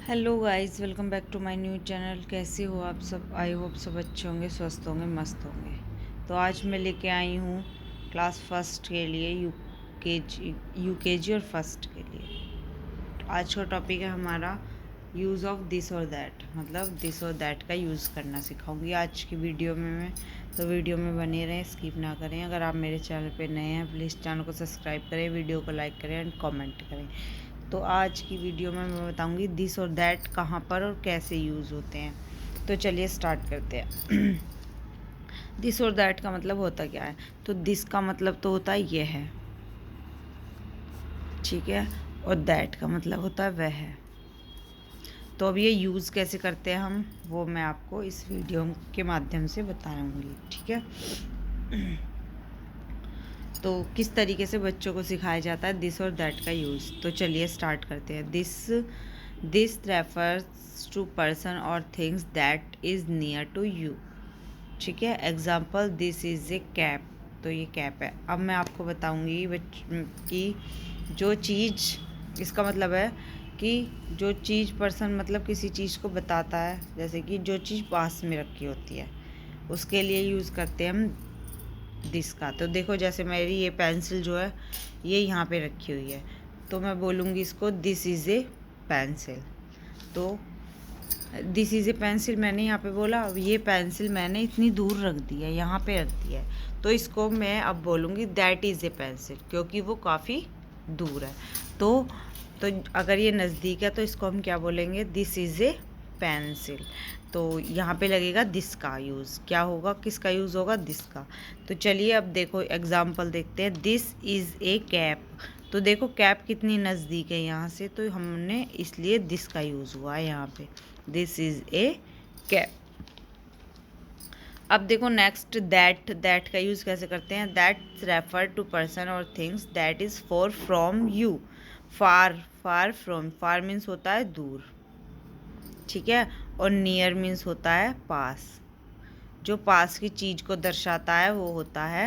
Hello guys, welcome back to my new channel. कैसे हो आप सब? आई होप सब अच्छे होंगे, स्वस्थ होंगे, मस्त होंगे। तो आज मैं लेके आई हूँ क्लास फर्स्ट के लिए, यूकेजी और फर्स्ट के लिए। आज का टॉपिक है हमारा यूज़ ऑफ दिस और दैट, मतलब दिस और दैट का यूज़ करना सिखाऊंगी आज की वीडियो में मैं। तो वीडियो में बने रहें, स्किप ना करें। अगर आप मेरे चैनल पे नए हैं प्लीज़ चैनल को सब्सक्राइब करें, वीडियो को लाइक करें एंड कमेंट करें। तो आज की वीडियो में मैं बताऊंगी दिस और दैट कहाँ पर और कैसे यूज़ होते हैं। तो चलिए स्टार्ट करते हैं। दिस और दैट का मतलब होता क्या है? तो दिस का मतलब तो होता है ये है, ठीक है, और दैट का मतलब होता है वह है। तो अब ये यूज़ कैसे करते हैं हम, वो मैं आपको इस वीडियो के माध्यम से बताऊंगी, ठीक है। तो किस तरीके से बच्चों को सिखाया जाता है दिस और दैट का यूज़। तो चलिए स्टार्ट करते हैं। दिस रेफर्स टू पर्सन और things that is near to you, ठीक है। Example, this is a cap. तो ये कैप है। अब मैं आपको बताऊंगी कि जो चीज़, इसका मतलब है कि जो चीज़ पर्सन मतलब किसी चीज़ को बताता है, जैसे कि जो चीज़ पास में रखी होती है उसके लिए यूज़ करते हैं हम दिस का। तो देखो, जैसे मेरी ये पेंसिल जो है ये यहाँ पे रखी हुई है, तो मैं बोलूँगी इसको दिस इज़ ए पेंसिल। तो दिस इज़ ए पेंसिल मैंने यहाँ पे बोला, अब ये पेंसिल मैंने इतनी दूर रख दी है, यहाँ पे रख दी है, तो इसको मैं अब बोलूँगी दैट इज़ ए पेंसिल, क्योंकि वो काफ़ी दूर है। तो अगर ये नज़दीक है तो इसको हम क्या बोलेंगे? This is A pencil. तो यहाँ पे लगेगा दिस का यूज़। क्या होगा? किसका यूज़ होगा? दिस का। तो चलिए अब देखो एग्जाम्पल देखते हैं। This is a cap. तो देखो कैप कितनी नज़दीक है यहाँ से, तो हमने इसलिए दिस का यूज़ हुआ है यहाँ पे, दिस इज़ ए कैप। अब देखो नेक्स्ट, दैट का यूज़ कैसे करते हैं। दैट रेफर टू पर्सन और things that is for from you. Far from, far means होता है दूर, ठीक है, और नियर मीन्स होता है पास। जो पास की चीज़ को दर्शाता है वो होता है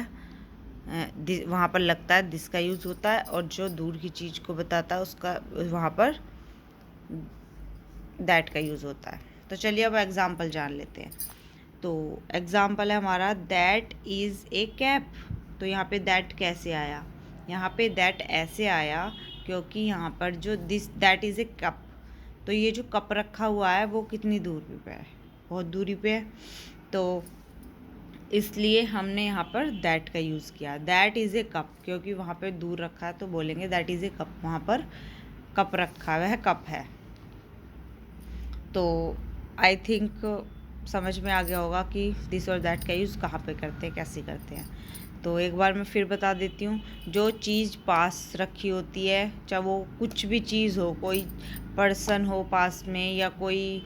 वहाँ पर लगता है दिस का यूज़ होता है, और जो दूर की चीज़ को बताता है उसका वहाँ पर दैट का यूज़ होता है। तो चलिए अब एग्जाम्पल जान लेते हैं। तो एग्जाम्पल है हमारा दैट इज़ ए कैप। तो यहाँ पे दैट कैसे आया? यहाँ पे दैट ऐसे आया क्योंकि यहाँ पर जो this that is a cup, तो ये जो कप रखा हुआ है वो कितनी दूरी पे है? बहुत दूरी पे है, तो इसलिए हमने यहाँ पर दैट का यूज़ किया। दैट इज़ ए कप, क्योंकि वहाँ पे दूर रखा है तो बोलेंगे दैट इज़ ए कप, वहाँ पर कप रखा हुआ है, कप है। तो आई थिंक समझ में आ गया होगा कि दिस और दैट का यूज़ कहाँ पे करते हैं, कैसे करते हैं। तो एक बार मैं फिर बता देती हूँ। जो चीज़ पास रखी होती है, चाहे वो कुछ भी चीज़ हो, कोई पर्सन हो पास में, या कोई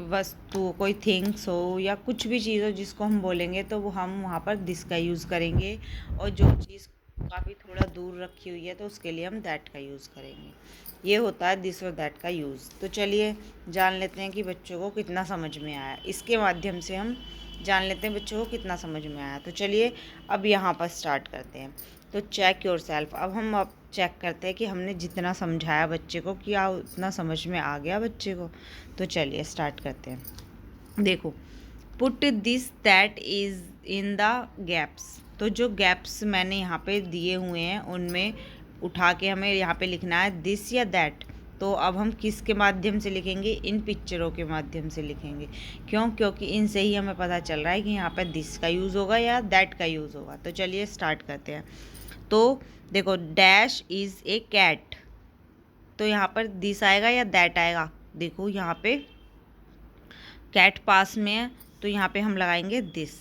वस्तु, कोई थिंग्स हो, या कुछ भी चीज़ हो जिसको हम बोलेंगे, तो वो हम वहाँ पर दिस का यूज़ करेंगे। और जो चीज़ काफ़ी थोड़ा दूर रखी हुई है तो उसके लिए हम दैट का यूज़ करेंगे। ये होता है दिस और दैट का यूज़। तो चलिए जान लेते हैं कि बच्चों को कितना समझ में आया। इसके माध्यम से हम जान लेते हैं बच्चों को कितना समझ में आया। तो चलिए अब यहाँ पर स्टार्ट करते हैं। तो चेक योर सेल्फ। अब चेक करते हैं कि हमने जितना समझाया बच्चे को, क्या उतना समझ में आ गया बच्चे को। तो चलिए स्टार्ट करते हैं। देखो, put this that is in the gaps. तो जो गैप्स मैंने यहाँ पे दिए हुए हैं उनमें उठा के हमें यहाँ पे लिखना है दिस या दैट। तो अब हम किसके माध्यम से लिखेंगे? इन पिक्चरों के माध्यम से लिखेंगे। क्यों? क्योंकि इनसे ही हमें पता चल रहा है कि यहाँ पर दिस का यूज़ होगा या दैट का यूज़ होगा। तो चलिए स्टार्ट करते हैं। तो देखो, डैश इज़ ए कैट। तो यहाँ पर दिस आएगा या दैट आएगा? देखो यहाँ पे कैट पास में है तो यहाँ पे हम लगाएंगे दिस।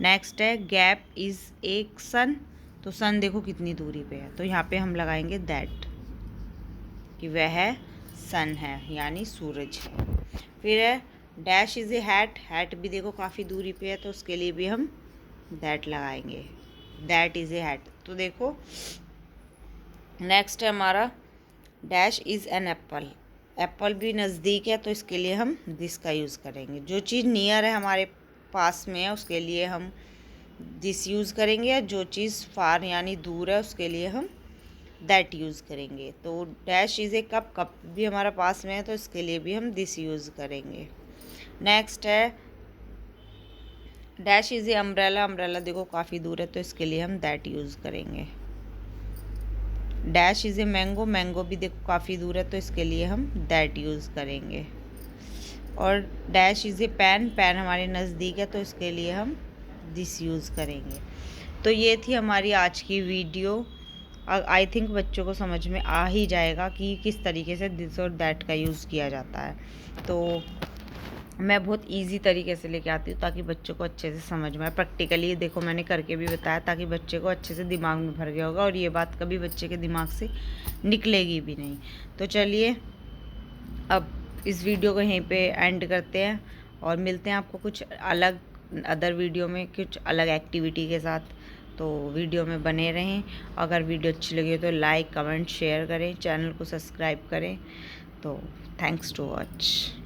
नेक्स्ट है गैप इज़ ए सन। तो सन देखो कितनी दूरी पे है, तो यहाँ पे हम लगाएंगे दैट, कि वह सन है यानी सूरज है। फिर है dash is a hat. Hat भी देखो काफ़ी दूरी पे है तो उसके लिए भी हम दैट लगाएंगे, दैट इज़ ए हैट। तो देखो नेक्स्ट है हमारा dash is an apple. Apple भी नज़दीक है तो इसके लिए हम दिस का यूज़ करेंगे। जो चीज़ नियर है हमारे पास में है उसके लिए हम दिस यूज़ करेंगे, जो चीज़ फार यानी दूर है उसके लिए हम दैट यूज़ करेंगे। तो dash is a cup, cup भी हमारा पास में है तो इसके लिए भी हम दिस यूज़ करेंगे। नेक्स्ट है dash is a umbrella, umbrella देखो काफ़ी दूर है तो इसके लिए हम दैट यूज़ करेंगे। Dash is a mango, mango भी देखो काफ़ी दूर है तो इसके लिए हम दैट यूज़ करेंगे। और dash is a pan, pan हमारे नज़दीक है तो इसके लिए हम दिस यूज़ करेंगे। तो ये थी हमारी आज की वीडियो। आई थिंक बच्चों को समझ में आ ही जाएगा कि किस तरीके से दिस और दैट का यूज़ किया जाता है। तो मैं बहुत इजी तरीके से लेके आती हूँ ताकि बच्चों को अच्छे से समझ में आए। प्रैक्टिकली देखो मैंने करके भी बताया ताकि बच्चे को अच्छे से दिमाग में भर गया होगा और ये बात कभी बच्चे के दिमाग से निकलेगी भी नहीं। तो चलिए अब इस वीडियो को यहीं पे एंड करते हैं और मिलते हैं आपको कुछ अलग अदर वीडियो में कुछ अलग एक्टिविटी के साथ। तो वीडियो में बने रहें। अगर वीडियो अच्छी लगी हो तो लाइक कमेंट शेयर करें, चैनल को सब्सक्राइब करें। तो थैंक्स टू वॉच।